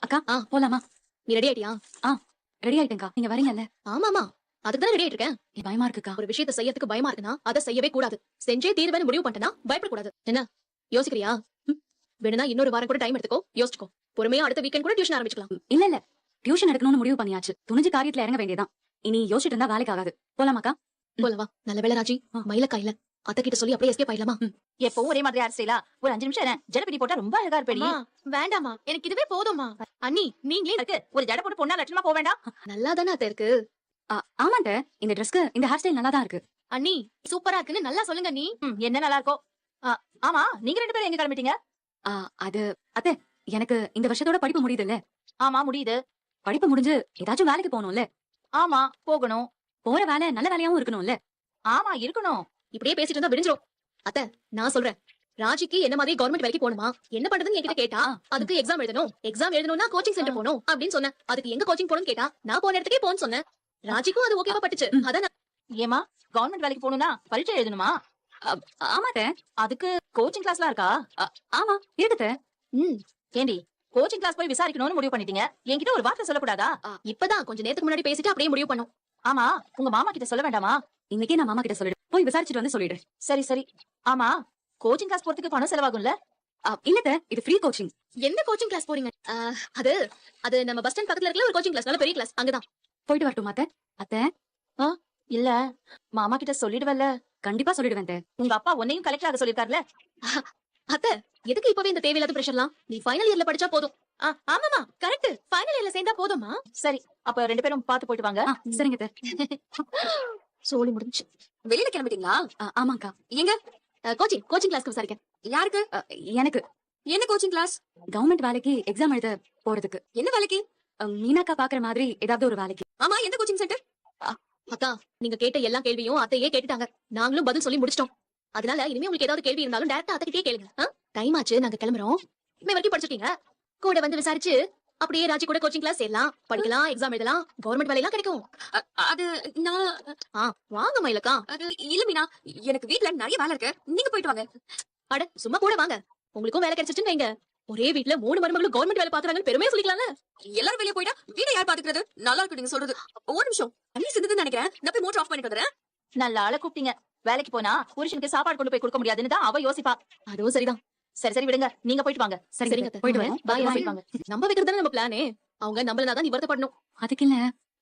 அக்கா போலாமா? நீ ரெடி ஆயிட்டியா? ரெடி ஆயிட்டேன்க்கா. நீங்க வரீங்கல்ல? ஆமாமா, அதுக்கு தான் ரெடி ஆயிட்டு இருக்கேன். பயமா இருக்குக்கா. ஒரு விஷயத்தை செய்யறதுக்கு பயமா இருக்குன்னா அதை செய்யவே கூடாது. செஞ்சே தீர்வேன்னு முடிவு பண்ணிட்டனா பயப்படக்கூடாது. என்ன யோசிக்கிறியா? வேணும்னா இன்னொரு வாரம் கூட டைம் எடுத்துக்கோ, யோசிச்சுக்கோ. பொறுமையா அடுத்த வீக்கெண்ட் கூட டியூஷன் ஆரம்பிச்சுக்கலாம். இல்ல டியூஷன் எடுக்கணும்னு முடிவு பண்ணியாச்சு. துணிஞ்சு காரியத்துல இறங்க வேண்டியதான். இனி யோசிச்சுட்டு இருந்தா வேலைக்கு ஆகாது. போலாமாக்கா? போலவா? நல்ல வேளை ராஜி, மயிலக்கா இல்ல. அத்தை கிட்ட சொல்லி அப்படியே எஸ்கேப் ஆயிடலாமா? எப்பவும் ஒரே மாதிரி ஹேர் ஸ்டைலா? ஒரு 5 நிமிஷம் ஜடபிடி போட்டா ரொம்ப அழகா இருப்பேடி. வேண்டாமா, எனக்கு இதுவே போதுமா. அண்ணி நீங்களே இருக்கு ஒரு ஜட போட்டு பொண்ணா லட்சணமா போக வேண்டாம். நல்லா தானே அத்தை இருக்கு. ஆமாண்ட, இந்த ட்ரெஸ்க்கு இந்த ஹேர் ஸ்டைல் நல்லா தான் இருக்கு. அண்ணி சூப்பரா இருக்குன்னு நல்லா சொல்லுங்க. நீ என்ன நல்லா இருக்கோ. ஆமா, நீங்க 2 பேரும் எங்க கிளம்பிட்டீங்க? அது அத்தை, எனக்கு இந்த வருஷத்தோட படிப்பு முடியுதுல்ல. ஆமா முடியுது. படிப்பு முடிஞ்சு ஏதாச்சும் வேலைக்கு போகணும்ல. ஆமா போகணும். போற வேலை நல்ல வேலையாவும் இருக்கணும்ல. ஆமா இருக்கணும். இப்படியே பேசிட்டு இருந்தா விடிஞ்சிரும். அத்தை நான் சொல்றேன், ராஜிக்கு என்ன மாதிரி கவர்மெண்ட் வேலைக்கு போகணுமா, என்ன பண்றதுன்னு என்கிட்ட கேட்டா, அதுக்கு எக்ஸாம் எழுதணும்னா கோச்சிங் சென்டர் போகணும் அப்படின்னு சொன்னேன். அதுக்கு எங்க கோச்சிங் போகணும்னு கேட்டா, நான் போன இடத்துக்கே போன்னு சொன்னேன். ராஜிக்கும் அது ஓகேவா பட்டுச்சு. அதான் ஏமா கவர்மெண்ட் வேலைக்கு போகணும்னா பரீட்சை எழுதணுமா? ஆமாட்ட, அதுக்கு கோச்சிங் கிளாஸ்லாம் இருக்கா? ஆமா இருக்குது. ஏண்டி கோச்சிங் கிளாஸ் போய் விசாரிக்கணும்னு முடிவு பண்ணிட்டீங்க, என்கிட்ட ஒரு வார்த்தை சொல்லக்கூடாதா? இப்பதான் கொஞ்ச நேரத்துக்கு முன்னாடி பேசிட்டு அப்படியே முடிவு பண்ணோம். ஆமா உங்க மாமா கிட்ட சொல்ல வேண்டாமா? இன்னைக்கே நான் மாமா கிட்ட சொல்லிடு, போய் விசாரிச்சுட்டு வந்து சொல்லிடு. சரி சரி. ஆமா கோச்சிங் கிளாஸ் போறதுக்கு பணம் செலவாகும்ல? இல்ல இது ஃப்ரீ கோச்சிங். எந்த கோச்சிங் கிளாஸ் போறீங்க? அது அது நம்ம பஸ் ஸ்டாண்ட் பக்கத்துல இருக்கிற ஒரு கோச்சிங் கிளாஸ், நல்ல பெரிய கிளாஸ், அங்கதான். போயிட்டு வரட்டும் அத்தை. அத்தை இல்ல மாமா கிட்ட சொல்லிடுவல்ல? கண்டிப்பா சொல்லிடுவேன். உங்க அப்பா உன்னையும் கலெக்டர் ஆக சொல்லிருக்காருல? அத்தை எதுக்கு இப்பவே இந்த தேவையில்லாத பிரஷர்லாம்? நீ ஃபைனல் இயர்ல படிச்சா போதும். ஆமாமா கரெக்ட், ஃபைனல் இயர்ல சேர்ந்தா போதுமா? சரி அப்ப 2 பேரும் பாத்து போயிட்டு வாங்க. சரிங்க அத்தை. சோலி முடிஞ்சு. வெளியில கிளம்பிட்டீங்களா? ஆமாக்கா. எங்க? கோச்சிங் கிளாஸ்க்கு விசாரிக்க. யாருக்கு? எனக்கு. என்ன கோச்சிங் கிளாஸ்? கவர்மெண்ட் வேலைக்கு எக்ஸாம் எழுத போறதுக்கு. என்ன வேலைக்கு? மீனாக்கா பாக்குற மாதிரி ஏதாவது ஒரு வேலைக்கு. ஆமா, எந்த கோச்சிங் சென்டர்? அக்கா நீங்க கேட்ட எல்லா கேள்வியும் அத்தையே கேட்டுட்டாங்க. நாங்களும் பதில் சொல்லி முடிச்சிட்டோம். அதனால இனிமே உங்களுக்கு ஏதாவது கேள்வி இருந்தாலும் டைரக்டா அத்தைகிட்டே கேளுங்க. டைம் ஆச்சு, நாங்க கிளம்புறோம். இனிமே வரைக்கும் படிச்சிட்டீங்க, கூட வந்து விசாரிச்சு அப்படியே ராஜி கூட கோச்சிங் கிளாஸ் சேரலாம், படிக்கலாம், எக்ஸாம் எழுதலாம், கவர்மெண்ட் வேலையெல்லாம் கிடைக்கும். அது நான் வாங்க மயிலக்கா. அது இல்ல மீனா, எனக்கு வீட்ல நிறைய வேலை இருக்கு, நீங்க போயிட்டு வாங்க. அட சும்மா கூட வாங்க, உங்களுக்கும் வேலை கிடைச்சிச்சுன்னு வைங்க. ஒரே வீட்ல 3 மருமகளும் கவர்மெண்ட் வேலை பாக்குறாங்கன்னு பெருமையா சொல்லிக்கலாம்ல. எல்லாரும் வெளியே போயிட்டா வீட்டை யார் பாத்துக்கிறது? நல்லா இருக்கு நீங்க சொல்றது. ஒரு நிமிஷம், தண்ணி சிந்துதுன்னு நினைக்கிறேன், நான் போய் மோட்டர் ஆஃப் பண்ணிட்டு வரேன். நல்ல ஆளை கூப்பிட்டீங்க. வேலைக்கு போனா புருஷனுக்கு சாப்பாடு கொண்டு போய் கொடுக்க முடியாதுன்னு தான் அவ யோசிப்பா. அதுவும் சரிதான். சரி சரி விடுங்க, நீங்க போயிட்டு வாங்க. சரிங்க போயிட்டு வரேன். போயிட்டு வாங்க. நம்ப வைக்கிறது நம்ம பிளானே. அவங்க நம்மளதான் நீ வருத்தப்படணும். அதுக்கு இல்ல,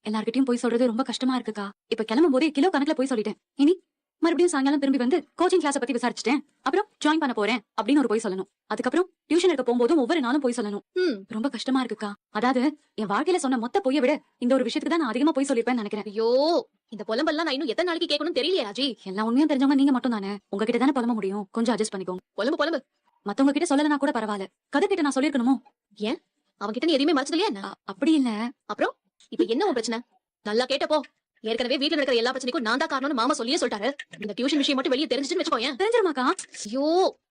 எல்லார்கிட்டயும் போய் சொல்றது ரொம்ப கஷ்டமா இருக்குக்கா. இப்ப கிளம்பும் போதே கிலோ கணக்குல போய் சொல்லிட்டேன். இனி மறுபடியும் சாயங்காலம் திரும்பி வந்து கோச்சிங் கிளாஸ் பத்தி விசாரிச்சுட்டேன், அப்புறம் ஜாயின் பண்ண போறேன் அப்படின்னு ஒரு போய் சொல்லணும். அதுக்கப்புறம் டியூஷன் எடுக்க போகும்போதும் ஒவ்வொரு நாளும் போய் சொல்லணும். ரொம்ப கஷ்டமா இருக்குக்கா. அதாவது என் வாழ்க்கையில சொன்ன மொத்த பொய்யை விட இந்த ஒரு விஷயத்துக்கு தான் நான் அதிகமா போய் சொல்லிருப்பேன்னு நினைக்கிறேன். ஐயோ, இந்த புலம்பெல்லாம் நான் இன்னும் எத்தனை நாளைக்கு கேட்கணும்னு தெரியலையே ராஜி. எல்லா உண்மையும் தெரிஞ்சவங்க நீங்க மட்டும் தானே, உங்ககிட்ட தானே புலம்ப முடியும். கொஞ்சம் அட்ஜஸ்ட் பண்ணிக்கோங்க. புலம்பு மத்தவங்க கிட்ட சொல்லலனா கூட பரவாயில்ல, கதை கிட்ட நான் சொல்லிருக்கணுமோ? ஏன் அவன்கிட்ட நீ எதுவுமே மறைச்சது இல்லையா என்ன? அப்படி இல்ல. அப்புறம் இப்ப என்ன உன் பிரச்சனை? நல்லா கேட்டப்போ, ஏற்கனவே வீட்டுல நடக்கிற எல்லா பிரச்சனைக்கும் நான் தான் காரணம்னு மாமா சொல்லியே சொல்லிட்டாரு. இந்த டியூஷன் விஷயம் மட்டும் வெளியே தெரிஞ்சுன்னு வச்சுக்கோயேன். தெரிஞ்சிருமாக்கா? ஐயோ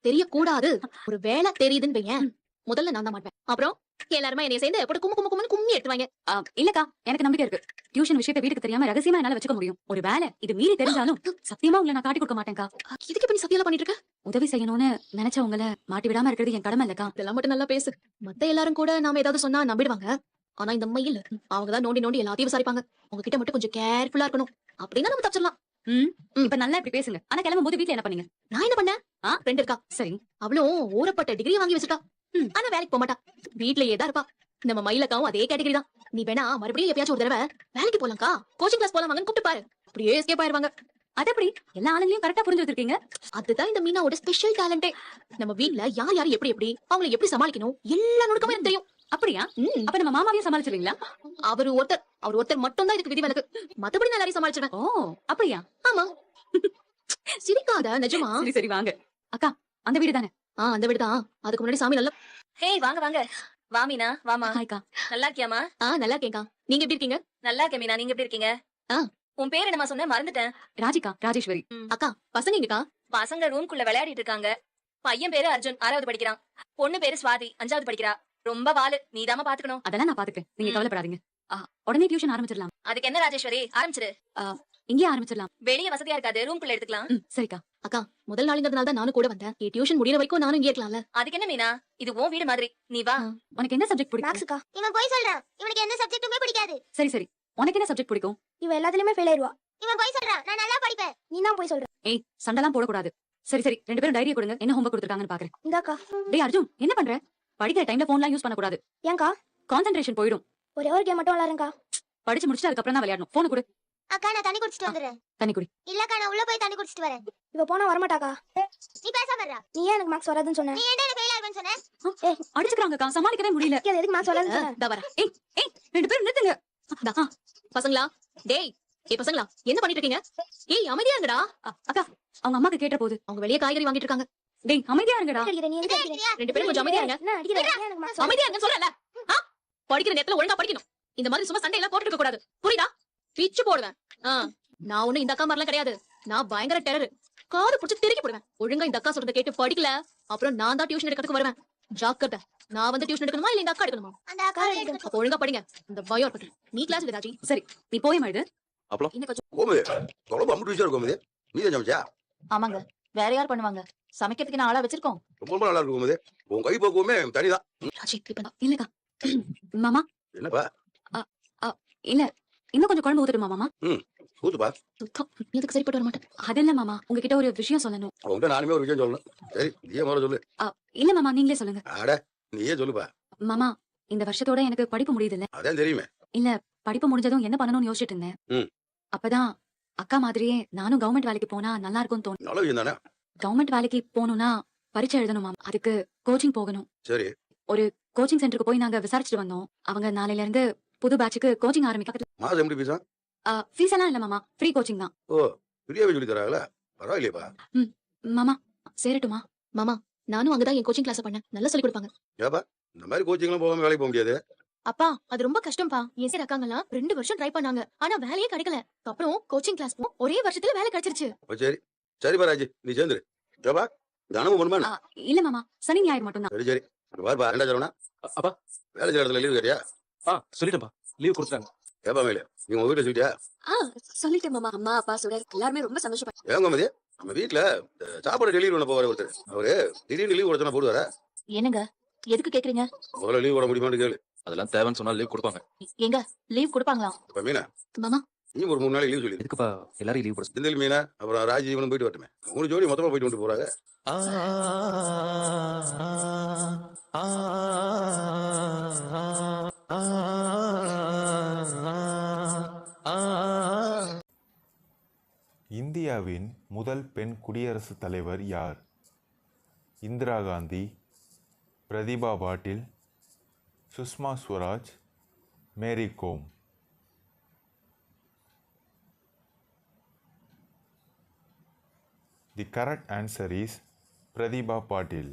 தெரியக்கூடாது. ஒரு வேலை தெரியுதுன்னு வையேன், முதல்ல நான் தான் மாட்டேன். அப்புறம் எல்லாருமே என்னைய சேர்ந்து எப்படி கும்மு கும்மி எடுத்துவாங்க. இல்லக்கா, எனக்கு நம்பிக்கை இருக்கு. டியூஷன் விஷயத்தை வீட்டுக்கு தெரியாம ரகசியமா என்னால வச்சுக்க முடியும். ஒரு வேலை இது மீறி தெரிஞ்சாலும் சத்தியமா உங்களை நான் காட்டி கொடுக்க மாட்டேன்க்கா. இதுக்கு இப்ப நீ சத்தியெல்லாம் பண்ணிட்டு இருக்க? உதவி செய்யணும்னு நினைச்சவங்கள மாட்டி விடாம இருக்கிறது என் கடமை இல்லக்கா. இதெல்லாம் மட்டும் நல்லா பேசு. மத்த எல்லாரும் கூட நாம ஏதாவது சொன்னா நம்பிடுவாங்க. ஆனா இந்த மயில் அவங்கதான் நோண்டி எல்லாத்தையும் விசாரிப்பாங்க. உங்ககிட்ட மட்டும் கொஞ்சம் கேர்ஃபுல்லா இருக்கணும். அப்படின்னா நம்ம தப்பிச்சிடலாம். இப்ப நல்லா இப்படி பேசுங்க. ஆனா கிளம்பும் போது வீட்டுல என்ன பண்ணீங்க? நான் என்ன பண்ணேன்? ஃப்ரெண்ட் இருக்கா. சரி, அவளும் ஊறப்பட்ட டிகிரி வாங்கி வச்சுட்டா. ஆனா வேலைக்கு போக மாட்டா, வீட்லயே தான் இருப்பா. நம்ம மயிலக்காவும் அதே கேட்டகரி தான். நீ வேணா மறுபடியும் எப்பயாச்சும் ஒரு தடவை வேலைக்கு போலாம்க்கா, கோச்சிங் கிளாஸ் போலாம் வாங்கன்னு கூப்பிட்டு பாரு. அப்படியே எஸ்கேப் ஆயிருவாங்க. அது எப்படி எல்லா ஆளுங்களையும் கரெக்டா புரிஞ்சு வச்சிருக்கீங்க? அதுதான் இந்த மீனாவோட ஸ்பெஷல் டேலண்டே. நம்ம வீட்ல யார் எப்படி அவங்களை எப்படி சமாளிக்கணும் எல்லா நுணுக்கமும் எனக்கு தெரியும். அப்படியா? அப்ப நம்ம மாமாவையும் சமாளிச்சிருவீங்களா? அவர் ஒருத்தர் மட்டும் தான் இதுக்கு விதிவிலக்கு. மத்தபடி நான் எல்லாரையும் சமாளிச்சிடுவேன். ஓ அப்படியா? ஆமா. சிரிக்காத, நிஜமா. சரி வாங்க. அக்கா, அந்த வீடு தானே? அந்த வீடு தான். அதுக்கு முன்னாடி சாமி நல்லா. ஹே வாங்க வாங்க. வா மீனா, வாமா. ஹாய்க்கா. நல்லா இருக்கியாமா? நல்லா இருக்கேன்க்கா. நீங்க எப்படி இருக்கீங்க? நல்லா இருக்கேன் மீனா, நீங்க எப்படி இருக்கீங்க? உன் பேர் என்னமா சொன்ன? மறந்துட்டேன். ராஜிகா, ராஜேஸ்வரி. அக்கா, பசங்க எங்கக்கா? பசங்க ரூம்குள்ள விளையாடிட்டு இருக்காங்க. பையன் பேரு அர்ஜுன், 6வது படிக்கிறான். பொண்ணு பேரு சுவாதி, 5வது படிக்கிறா. ரொம்ப வாலு, நீதாமா பாத்துக்கணும். அதெல்லாம் நான் பாத்துக்கிறேன், நீங்க கவலைப்படாதீங்க. உடனே டியூஷன் ஆரம்பிச்சிடலாம். அதுக்கு என்ன ராஜேஸ்வரி, ஆரம்பிச்சிரு. இங்கேயே ஆரம்பிச்சிடலாம். வெளிய வசதியா இருக்காது, ரூம்குள்ள எடுத்துக்கலாம். சரிக்கா. அக்கா, முதல் நாளுங்கிறதுனால தான் நானும் கூட வந்தேன். என் டியூஷன் முடியற வரைக்கும் நானும் இங்கே இருக்கலாம்ல. அதுக்கு என்ன மீனா, இது உன் வீடு மாதிரி, நீ வா. உனக்கு என்ன சப்ஜெக்ட் பிடிக்கும்? மேக்ஸ்க்கா. இவன் போய் சொல்றான். இவனுக்கு எந்த சப்ஜெக்ட்டுமே பிடிக்காது. சரி சரி, உனக்கு என்ன சப்ஜெக்ட் பிடிக்கும்? இவ எல்லாத்துலயுமே ஃபெயில் ஆயிடுவா. இவன் போய் சொல்றான். நான் நல்லா படிப்பேன். நீ தான் போய் சொல்ற. ஏய், சண்டெல்லாம் போடக்கூடாது. சரி சரி, 2 பேரும் டைரியை கொடுங்க. என்ன ஹோம்வொர்க் கொடுத்துருக்காங்கன்னு பாக்குறேன். இந்தாக்கா. டேய் அர்ஜுன், என்ன பண்ற? படிக்கிற டைம்ல போன்லாம் யூஸ் பண்ண கூடாது. ஏன்க்கா? கான்சென்ட்ரேஷன் போயிடும். ஒரே ஒரு கேம் மட்டும் விளையாடுறேன்க்கா. படிச்சு முடிச்சிட்டு அதுக்கப்புறம் தான் விளையாடணும். போன் கொடு. அக்கா, நான் தண்ணி குடிச்சிட்டு வந்துறேன். தண்ணி குடி. இல்லக்கா, நான் உள்ள போய் தண்ணி குடிச்சிட்டு வரேன். இவ போனா வர மாட்டாக்கா. நீ பேசாம இருடா. நீ ஏன் எனக்கு மார்க்ஸ் வராதுன்னு சொன்ன? நீ ஏன் எனக்கு ஃபெயில் ஆயிடுவேன்னு சொன்ன? ஏய், அடிச்சுக்கறாங்கக்கா, சமாளிக்கவே முடியல. அது எதுக்கு மார்க்ஸ் வராதுன்னு சொன்ன? தா வரேன். ஏய் ஏய், 2 பேரும் நிறுத்துங்க. பசங்களா, டேய், ஏய் பசங்களா, என்ன பண்ணிட்டு இருக்கீங்க? ஏய், அமைதியா இருங்கடா. அக்கா, அவங்க அம்மாக்கு கேட்ட போது. அவங்க வெளிய காய்கறி வாங்கிட்டு இருக்காங்க. டேய் அமைதியா இருங்கடா. அடிக்கிற நீ எதுக்கு அடிக்கிற? 2 பேரும் கொஞ்சம் அமைதியா இருங்க. என்ன அடிக்கிற? ஏன் எனக்கு மார்க்ஸ் அமைதியா இருங்கன்னு சொல்றல. படிக்கிற நேரத்துல ஒழுங்கா படிக்கணும். இந்த மாதிரி சும்மா சண்டை எல்லாம் போட்டுட்டு இருக்க கூடாது. புரியுதா? பிச்சு போடுவேன். நான் ஒண்ணு இந்த அக்கா மாதிரிலாம் கிடையாது. நான் பயங்கர டெரர். காது புடிச்சு திருக்கி போடுவேன். ஒழுங்கா இந்த அக்கா சொல்றத கேட்டு படிக்கல, அப்புறம் நான் தான் டியூஷன் எடுக்கிறதுக்கு வருவேன். ஜாக்கிரதை. நான் வந்து டியூஷன் எடுக்கணுமா இல்ல இந்த அக்கா எடுக்கணுமா? அந்த அக்கா எடுக்க. அப்ப ஒழுங்கா படிங்க. இந்த பயம் இருக்கட்டும். நீ கிளாஸ் விடாஜி. சரி, நீ போய் எழுது. அப்பளம் இன்னும் கொஞ்சம். கோமதி குழம்பு அம்புட்டு விஷயம் இருக்கும் கோமதி. நீ தான் சமைச்சா? ஆமாங்க, வேற யார் பண்ணுவாங்க? சமைக்கிறதுக்கு நான் ஆளா வச்சிருக்கோம். ரொம்ப ரொம்ப நல்லா இருக்கும் கோமதி. உன் கை பக்குவமே தனிதான். ராஜி, இப்ப இல்லக்கா. மாமா, என்னப்பா? இல்ல இன்னும் கொஞ்சம் குழம்பு ஊத்துட்டுமா மாமா? ஊத்துப்பா. சுத்தம் நீ எதுக்கு சரிப்பட்டு வர மாட்டேன். அது இல்ல மாமா, உங்ககிட்ட ஒரு விஷயம் சொல்லணும். உன்கிட்ட நானுமே ஒரு விஷயம் சொல்லணும். சரி, நீயே முதல்ல சொல்லு. இல்ல மாமா, நீங்களே சொல்லுங்க. அட, நீயே சொல்லுப்பா. மாமா, இந்த வருஷத்தோட எனக்கு படிப்பு முடியுது இல்ல. அதான் தெரியுமே. இல்ல, படிப்பு முடிஞ்சதும் என்ன பண்ணணும்னு யோசிச்சுட்டு இருந்தேன். ம். அப்பதான் அக்கா மாதிரியே நானும் கவர்மெண்ட் வேலைக்கு போனா நல்லா இருக்கும்னு தோணும். நல்ல விஷயம் தானே. கவர்மெண்ட் வேலைக்கு போகணும்னா பரீட்சை எழுதணும் மாமா. அதுக்கு கோச்சிங் போகணும். சரி. கோச்சிங் சென்டருக்கு போய் நாங்க விசாரிச்சுட்டு வந்தோம். அவங்க நாளையில இருந்து புது பேட்சுக்கு கோச்சிங் ஆரம்பிக்க. மாதம் எப்படி பீசா? ஃபீஸ் எல்லாம் இல்ல மாமா, ஃப்ரீ கோச்சிங் தான். ஓ, ஃப்ரீயாவே சொல்லி தராங்களா? பரவாயில்லையப்பா. மாமா, சேரட்டுமா? மாமா, நானும் அங்கதான் என் கோச்சிங் கிளாஸ் பண்ணேன். நல்லா சொல்லி கொடுப்பாங்க. ஏப்பா, இந்த மாதிரி கோச்சிங்லாம் போகாம வேலைக்கு போக முடியாது. அப்பா, அது ரொம்ப கஷ்டம்ப்பா. என் சரி அக்காங்கலாம் 2 வருஷம் ட்ரை பண்ணாங்க. ஆனா வேலையே கிடைக்கல. அப்புறம் கோச்சிங் கிளாஸ் ஒரே வருஷத்துல வேலை கிடைச்சிருச்சு. ஓ, சரி சரிப்பா ராஜி, நீ சேர்ந்துரு. ஏப்பா, இந்த அனுபவம் பண்ணுமா என்ன? இல்ல மாமா, சனி ஞாயிறு மட்டும் தான். சரி சரி. பாருப்பா, என்ன சொல்லணும்? அப்பா வேலை செய்யற இடத்துல லீவு கேட்டியா? சொல்லிட்டேன்ப்பா, லீவ் கொடுத்தாங்க. ஏப்பா மேலே, நீ உங்க வீட்டுல சொல்லிட்டியா? சொல்லிட்டேன் மாமா. அம்மா அப்பா சொல்ற எல்லாருமே ரொம்ப சந்தோஷப்பட்டாங்க. ஏங்க மதி, நம்ம வீட்டுல சாப்பாடு டெலிவரி பண்ண போவாரு ஒருத்தர். அவரு திடீர்னு லீவ் கொடுத்தா போடுவாரா? என்னங்க, எதுக்கு கேக்குறீங்க? முதல்ல லீவ் போட முடியுமான்னு கேளு. அதெல்லாம் தேவைன்னு சொன்னா லீவ் கொடுப்பாங்க. எங்க லீவ் கொடுப்பாங்களா? இப்ப மீனா, மாமா, நீ ஒரு 3 நாளைக்கு லீவ் சொல்லி. எதுக்குப்பா எல்லாரும் லீவ் போட செந்தில் மீனா அப்புறம் ராஜீவனும் போயிட்டு வரட்டுமே. 3 ஜோடி மொத்தமா போயிட்டு வந்து போறாங்க. இந்தியாவின் முதல் பெண் குடியரசுத் தலைவர் யார்? இந்திரா காந்தி, பிரதிபா பாட்டில், சுஷ்மா ஸ்வராஜ், மேரி Kom. The correct answer is Pratibha Patil.